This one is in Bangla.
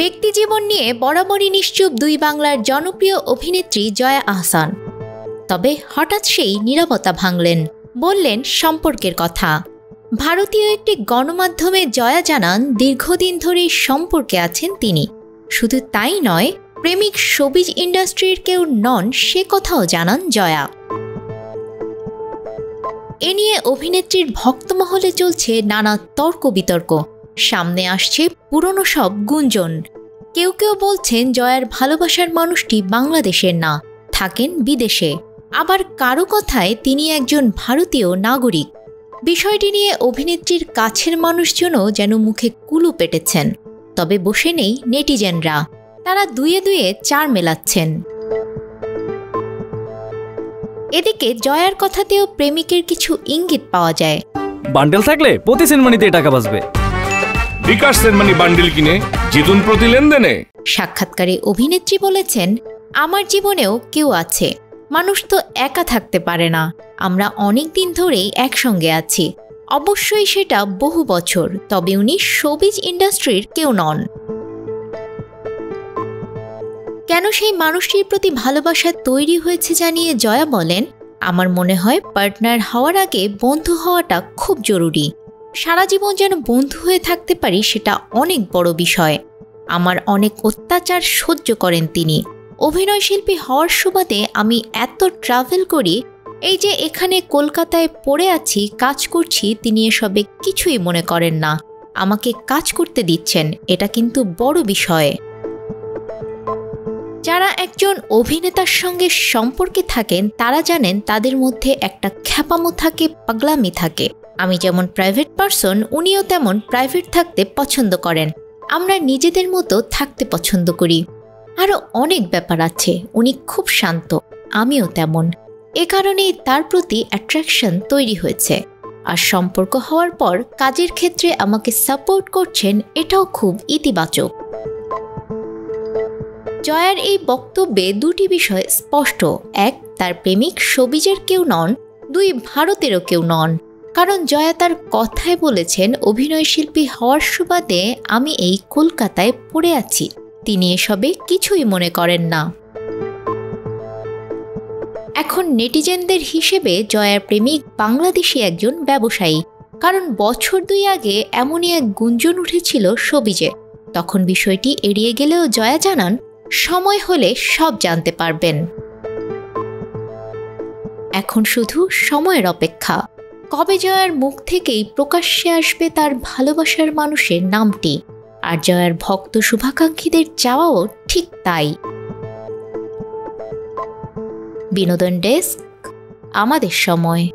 ব্যক্তিজীবন নিয়ে বরাবরই নিশ্চুপ দুই বাংলার জনপ্রিয় অভিনেত্রী জয়া আহসান। তবে হঠাৎ সেই নীরবতা ভাঙলেন, বললেন সম্পর্কের কথা। ভারতীয় একটি গণমাধ্যমে জয়া জানান দীর্ঘদিন ধরেই সম্পর্কে আছেন তিনি। শুধু তাই নয়, প্রেমিক শোবিজ ইন্ডাস্ট্রির কেউ নন সে কথাও জানান জয়া। এ নিয়ে অভিনেত্রীর ভক্তমহলে চলছে নানা তর্ক বিতর্ক। সামনে আসছে পুরনো সব গুঞ্জন। কেউ কেউ বলছেন জয়ার ভালোবাসার মানুষটি বাংলাদেশের না, থাকেন বিদেশে। আবার কারো কথায় তিনি একজন ভারতীয় নাগরিক। বিষয়টি নিয়ে অভিনেত্রীর কাছের মানুষজনও যেন মুখে কুলু পেটেছেন। তবে বসে নেই নেটিজেনরা, তারা দুয়ে দুয়ে চার মেলাচ্ছেন। এদিকে জয়ার কথাতেও প্রেমিকের কিছু ইঙ্গিত পাওয়া যায়। বান্ডেল থাকলে প্রতি সেনমানিতে টাকা বাঁচবে। বিকাশ সেনমানি বান্ডেল কিনে জিতুন প্রতি লেনদেনে। সাক্ষাৎকারে অভিনেত্রী বলেছেন, আমার জীবনেও কেউ আছে। মানুষ তো একা থাকতে পারে না। আমরা অনেক দিন ধরেই একসঙ্গে আছি। অবশ্যই সেটা বহু বছর। তবে উনি শোবিজ ইন্ডাস্ট্রির কেউ নন। কেন সেই মানুষটির প্রতি ভালোবাসা তৈরি হয়েছে জানিয়ে জয়া বলেন, আমার মনে হয় পার্টনার হওয়ার আগে বন্ধু হওয়াটা খুব জরুরি। সারা জীবন যেন বন্ধু হয়ে থাকতে পারি সেটা অনেক বড় বিষয়। আমার অনেক অত্যাচার সহ্য করেন তিনি। অভিনয়শিল্পী হওয়ার সুবাদে আমি এত ট্রাভেল করি। এই যে এখানে কলকাতায় পড়ে আছি, কাজ করছি, তিনি এসবে কিছুই মনে করেন না। আমাকে কাজ করতে দিচ্ছেন, এটা কিন্তু বড় বিষয়। যারা একজন অভিনেতার সঙ্গে সম্পর্কে থাকেন তারা জানেন তাদের মধ্যে একটা খ্যাপামো থাকে, পাগলামি থাকে। আমি যেমন প্রাইভেট পারসন, উনিও তেমন প্রাইভেট থাকতে পছন্দ করেন। আমরা নিজেদের মতো থাকতে পছন্দ করি। আরও অনেক ব্যাপার আছে। উনি খুব শান্ত, আমিও তেমন। এ কারণেই তার প্রতি অ্যাট্রাকশন তৈরি হয়েছে। আর সম্পর্ক হওয়ার পর কাজের ক্ষেত্রে আমাকে সাপোর্ট করছেন, এটাও খুব ইতিবাচক। জয়ার এই বক্তব্যে দুটি বিষয় স্পষ্ট। এক, তার প্রেমিক শোবিজের কেউ নন। দুই, ভারতেরও কেউ নন। কারণ জয়া তার কথায় বলেছেন, অভিনয়শিল্পী হওয়ার সুবাদে আমি এই কলকাতায় পড়ে আছি। তিনি এসবে কিছুই মনে করেন না। এখন নেটিজেনদের হিসেবে জয়ার প্রেমিক বাংলাদেশি একজন ব্যবসায়ী। কারণ বছর দুই আগে এমনই এক গুঞ্জন উঠেছিল শোবিজে। তখন বিষয়টি এড়িয়ে গেলেও জয়া জানান, সময় হলে সব জানতে পারবেন। এখন শুধু সময়ের অপেক্ষা। কবে জয়ার মুখ থেকেই প্রকাশ্যে আসবে তার ভালোবাসার মানুষের নামটি। আর জয়ার ভক্ত শুভাকাঙ্ক্ষীদের চাওয়াও ঠিক তাই। বিনোদন ডেস্ক, আমাদের সময়।